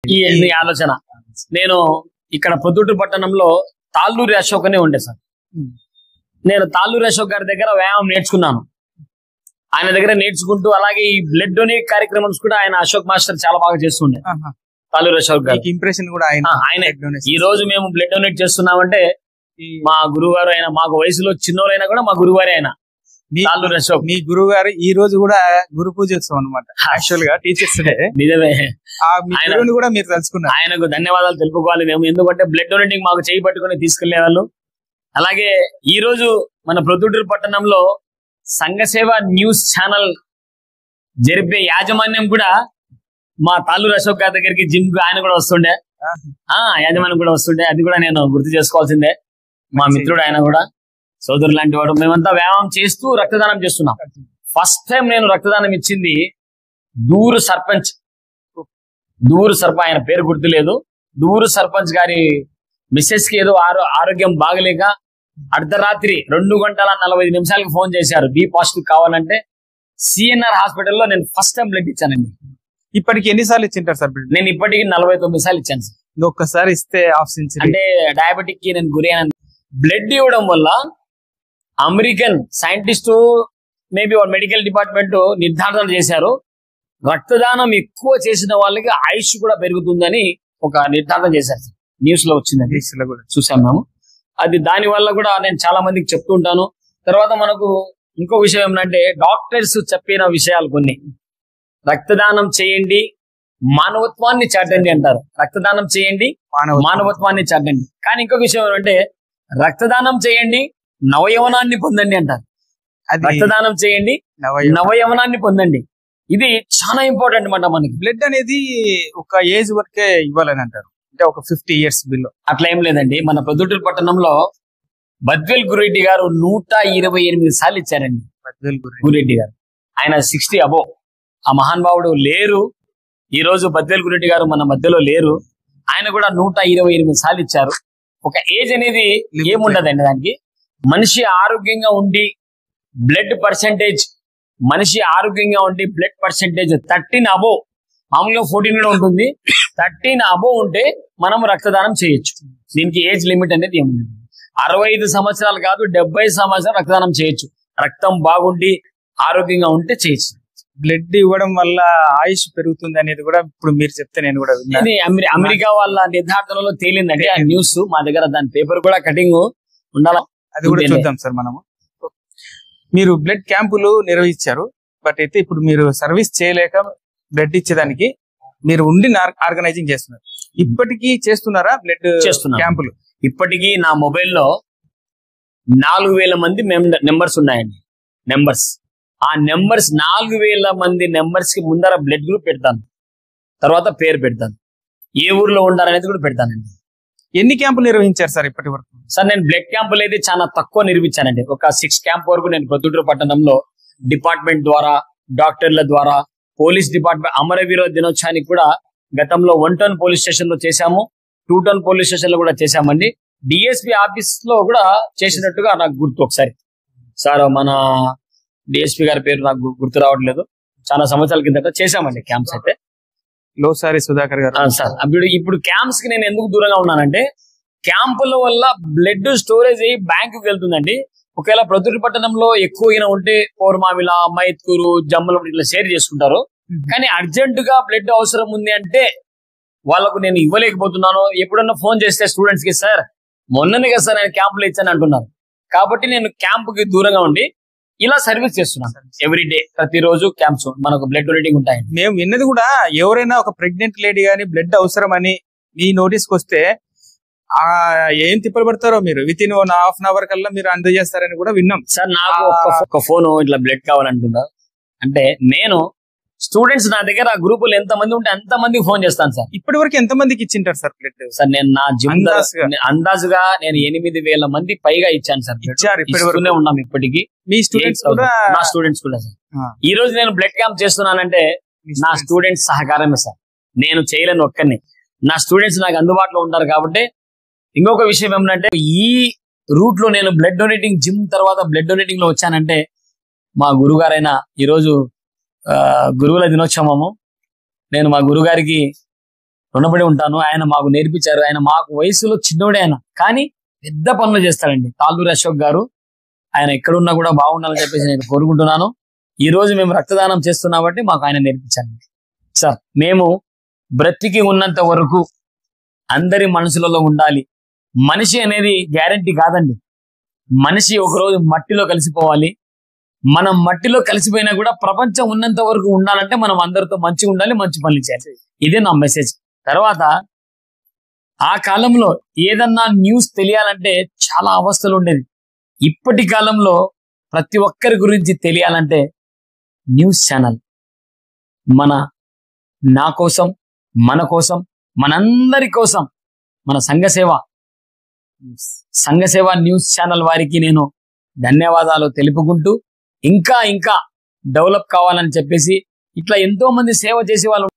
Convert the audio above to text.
ఈ ఆలోచన నేను ఇక్కడ పొద్దుటూరు పట్టణంలో తాళ్ళూరి అశోక్ అనే ఉండే సార్. నేను తాళ్ళూరి అశోక్ గారి దగ్గర వ్యాయామం నేర్చుకున్నాను. ఆయన దగ్గర నేర్చుకుంటూ అలాగే ఈ బ్లడ్ డొనేట్ కార్యక్రమం కూడా ఆయన అశోక్ మాస్టర్ చాలా బాగా చేస్తుండే. తాళ్ళూరి అశోక్ గారు ఇంప్రెషన్ కూడా ఆయన. ఈ రోజు మేము బ్లడ్ డొనేట్ చేస్తున్నామంటే మా గురువు గారు అయినా, మాకు వయసులో చిన్నోరైనా కూడా మా గురువు గారే ఆయన తాళ్ళూరి అశోక్. మీ గురువు గారు ఈ రోజు కూడా గురు పూజోత్సవం అనమాట. యాక్చువల్ గా టీచర్స్ డే. నిజమే. ఆయన కూడా మీరు తెలుసుకున్నారు. ఆయనకు ధన్యవాదాలు తెలుపుకోవాలి మేము, ఎందుకంటే బ్లడ్ డొనేటింగ్ మాకు చేయి పట్టుకుని తీసుకెళ్లే వాళ్ళు. అలాగే ఈ రోజు మన ప్రొద్దుటూరు పట్టణంలో సంఘసేవ న్యూస్ ఛానల్ జరిపే యాజమాన్యం కూడా మా తాళ్ళూరి అశోక్ గారి దగ్గరికి జిమ్ కు ఆయన కూడా వస్తుండే. యాజమాన్యం కూడా వస్తుండే, అది కూడా నేను గుర్తు చేసుకోవాల్సిందే. మా మిత్రుడు ఆయన కూడా సోదరు లాంటి వాడు. మేమంతా వ్యాయామం చేస్తూ రక్తదానం చేస్తున్నాం. ఫస్ట్ టైం నేను రక్తదానం ఇచ్చింది దూరు సర్పంచ్, ఆయన పేరు గుర్తులేదు. దూరు సర్పంచ్ గారి మిస్సెస్ కి ఏదో ఆరోగ్యం బాగలేక అర్ధరాత్రి 2:40 ఫోన్ చేశారు, బి పాజిటివ్ కావాలంటే. సిఎన్ఆర్ హాస్పిటల్లో నేను ఫస్ట్ టైం బ్లడ్ ఇచ్చానండి. ఇప్పటికి ఎన్నిసార్లు ఇచ్చింటారు సార్? నేను ఇప్పటికి 49 సార్లు ఇచ్చాను సార్. ఒక్కసారి ఇస్తే హాఫ్ సెంచరీ. అంటే డయాబెటిక్ కి నేను గురి అయిన బ్లడ్ ఇవ్వడం వల్ల American scientist maybe medical department నిర్ధారణ చేశారు, రక్తదానం ఎక్కువ చేసిన వాళ్ళకి ఆయుష్ కూడా పెరుగుతుందని ఒక నిర్ధారణ చేశారు. న్యూస్ లో వచ్చింది, న్యూస్ లో కూడా చూసాం మేము. అది దాని వల్ల కూడా నేను చాలా మందికి చెప్తూ ఉంటాను. తర్వాత మనకు ఇంకో విషయం ఏమంటే, డాక్టర్స్ చెప్పిన విషయాలు కొన్ని, రక్తదానం చేయండి మానవత్వాన్ని చాటండి అంటారు. రక్తదానం చేయండి మానవత్వాన్ని చాటండి. కానీ ఇంకో విషయం ఏమంటే, రక్తదానం చేయండి నవయవనాన్ని పొందండి అంటారు. రక్తదానం చేయండి నవయవనాన్ని పొందండి. ఇది చాలా ఇంపార్టెంట్ అన్నమాట. మనకి బ్లడ్ అనేది ఒక ఏజ్ వరకే ఇవ్వాలని అంటారు, అంటే ఒక 50 years బిలో. అట్లా ఏం లేదండి. మన ప్రొద్దుటూరు పట్టణంలో బద్వేల్ గురెడ్డి గారు 128 సార్లు ఇచ్చారండి. బద్వేల్ గురెడ్డి గారు, ఆయన 60 అబోవ్. ఆ మహానుభావుడు లేరు ఈ రోజు. బద్వేల్ గురెడ్డి గారు మన మధ్యలో లేరు. ఆయన కూడా 128 సార్లు ఇచ్చారు. ఒక ఏజ్ అనేది ఏముండదండి దానికి. మనిషి ఆరోగ్యంగా ఉండి బ్లడ్ పర్సెంటేజ్, మనిషి ఆరోగ్యంగా ఉండి బ్లడ్ పర్సెంటేజ్ 13 అబోవ్, మామూలుగా 14 కూడా ఉంటుంది, 13 అబోవ్ ఉంటే మనం రక్తదానం చేయొచ్చు. దీనికి ఏజ్ లిమిట్ అనేది ఏముంది. 65 సంవత్సరాలు కాదు, 70 సంవత్సరాలు రక్తదానం చేయొచ్చు. రక్తం బాగుండి ఆరోగ్యంగా ఉంటే చేయొచ్చు. బ్లడ్ ఇవ్వడం వల్ల ఆయుష్ పెరుగుతుంది అనేది కూడా ఇప్పుడు మీరు చెప్తే నేను కూడా విన్నాను. ఇది అమెరికా వాళ్ళ నిర్ధారణలో తేలిందండి ఆ న్యూస్. మా దగ్గర దాని పేపర్ కూడా కటింగ్ ఉండాలి, అది కూడా చూద్దాం సార్ మనము. మీరు బ్లడ్ క్యాంపులు నిర్వహించారు, బట్ అయితే ఇప్పుడు మీరు సర్వీస్ చేయలేక బ్లడ్ ఇచ్చేదానికి మీరు ఉండి ఆర్గనైజింగ్ చేస్తున్నారు. ఇప్పటికీ చేస్తున్నారా బ్లడ్ క్యాంపులు? ఇప్పటికీ నా మొబైల్లో 4000 మంది నెంబర్స్ ఉన్నాయండి. ఆ నెంబర్స్ 4000 మంది నెంబర్స్ కి ముందర బ్లడ్ గ్రూప్ పెడతాను, తర్వాత పేరు పెడతాను, ఏ ఊర్లో ఉండాలనేది కూడా పెడతానండి. ఎన్ని క్యాంపులు నిర్వహించారు సార్ ఇప్పటి వరకు? సార్ నేను బ్లడ్ క్యాంపులు అయితే చాలా తక్కువ నిర్మించానండి. ఒక 6 క్యాంప్ వరకు నేను ప్రొద్దుటూరు పట్టణంలో డిపార్ట్మెంట్ ద్వారా, డాక్టర్ల ద్వారా, పోలీస్ డిపార్ట్మెంట్ అమరవీర దినోత్సవానికి కూడా గతంలో 1 టౌన్ పోలీస్ స్టేషన్ లో చేశాము, 2 టౌన్ పోలీస్ స్టేషన్ లో కూడా చేశామండి. డిఎస్పీ ఆఫీస్ లో కూడా చేసినట్టుగా నాకు గుర్తు. ఒకసారి సార్ మన డిఎస్పీ గారి పేరు నాకు గుర్తు రావట్లేదు, చాలా సంవత్సరాల కిందట చేశామండి క్యాంప్స్ అయితే. లోసారి సుధాకర్ గారు సార్. ఇప్పుడు క్యాంప్స్ కి నేను ఎందుకు దూరంగా ఉన్నానంటే, క్యాంపుల వల్ల బ్లడ్ స్టోరేజ్ అయ్యి బ్యాంకుకి వెళ్తుందండి. ఒకవేళ ప్రొద్దుటూరు పట్టణంలో ఎక్కువ ఉంటే పౌర్మామిల, మైత్కూరు, జమ్మలం ఇట్లా షేర్ చేసుకుంటారు. కానీ అర్జెంట్ గా బ్లడ్ అవసరం ఉంది అంటే వాళ్ళకు నేను ఇవ్వలేకపోతున్నాను. ఎప్పుడన్నా ఫోన్ చేస్తే స్టూడెంట్స్ కి, సార్ మొన్ననే కదా సార్ నేను క్యాంపులో ఇచ్చాను అంటున్నారు. కాబట్టి నేను క్యాంప్ కి దూరంగా ఉండి ఇలా సర్వీస్ చేస్తున్నాను. ఎవ్రీ డే, ప్రతిరోజు క్యాంప్స్ మనకు బ్లడ్ డొనేటింగ్ ఉంటాయి. మేము విన్నది కూడా, ఎవరైనా ఒక ప్రెగ్నెంట్ లేడీ గానీ బ్లడ్ అవసరం అని మీ నోటీస్కి వస్తే ఏం తిప్పలు పడతారో మీరు విత్ ఇన్ 1/2 hour కల్లా మీరు అందజేస్తారని కూడా విన్నాం సార్. నాకు ఒక ఫోన్ ఇట్లా బ్లడ్ కావాలంటున్నారు అంటే, నేను స్టూడెంట్స్ నా దగ్గర ఆ గ్రూపులు ఎంత మంది ఉంటే అంత మందికి ఫోన్ చేస్తాను సార్. ఇప్పటి వరకు ఎంత మందికి ఇచ్చింటారు సార్ బ్లడ్? సార్ నేను నా జిమ్ అందాజుగా నేను 8,000 మంది పైగా ఇచ్చాను సార్. ఇప్పటివరకునే ఉన్నాం ఇప్పటికి. మీ స్టూడెంట్స్ కూడా? నా స్టూడెంట్స్ కూడా సార్. ఈ రోజు నేను బ్లడ్ క్యాంప్ చేస్తున్నానంటే నా స్టూడెంట్స్ సహకారమే సార్. నేను చేయలేను ఒక్కరిని, నా స్టూడెంట్స్ నాకు అందుబాటులో ఉంటారు కాబట్టి. ఇంకొక విషయం ఏమంటే, ఈ రూట్ లో నేను బ్లడ్ డొనేటింగ్ జిమ్ తర్వాత బ్లడ్ డొనేటింగ్ లో వచ్చానంటే, మా గురుగారైన ఈరోజు గురువుల దినోత్సవము, నేను మా గురుగారికి రుణపడి ఉంటాను. ఆయన మాకు నేర్పించారు. ఆయన మాకు వయసులో చిన్నోడే ఆయన, కానీ పెద్ద పనులు చేస్తాడండి తాళ్ళూరి అశోక్ గారు. ఆయన ఎక్కడున్నా కూడా బాగుండాలని చెప్పేసి నేను కోరుకుంటున్నాను. ఈ రోజు మేము రక్తదానం చేస్తున్నాం బట్టి మాకు ఆయన నేర్పించాలి. సార్, మేము బ్రతికి ఉన్నంత వరకు అందరి మనసులలో ఉండాలి. మనిషి అనేది గ్యారంటీ కాదండి. మనిషి ఒకరోజు మట్టిలో కలిసిపోవాలి. మనం మట్టిలో కలిసిపోయినా కూడా ప్రపంచం ఉన్నంత వరకు ఉండాలంటే మనం అందరితో మంచిగా ఉండాలి, మంచి పనులు చేయాలి. ఇదే నా మెసేజ్. తర్వాత ఆ కాలంలో ఏదన్నా న్యూస్ తెలియాలంటే చాలా అవస్థలు ఉండేది. ఇప్పటి కాలంలో ప్రతి ఒక్కరి గురించి తెలియాలంటే న్యూస్ ఛానల్ నా కోసం, మన కోసం, మనందరి కోసం మన సంఘసేవ న్యూస్ ఛానల్ వారికి నేను ధన్యవాదాలు తెలుపుకుంటూ ఇంకా డెవలప్ కావాలని చెప్పేసి ఇట్లా ఎంతో మంది సేవ చేసే వాళ్ళు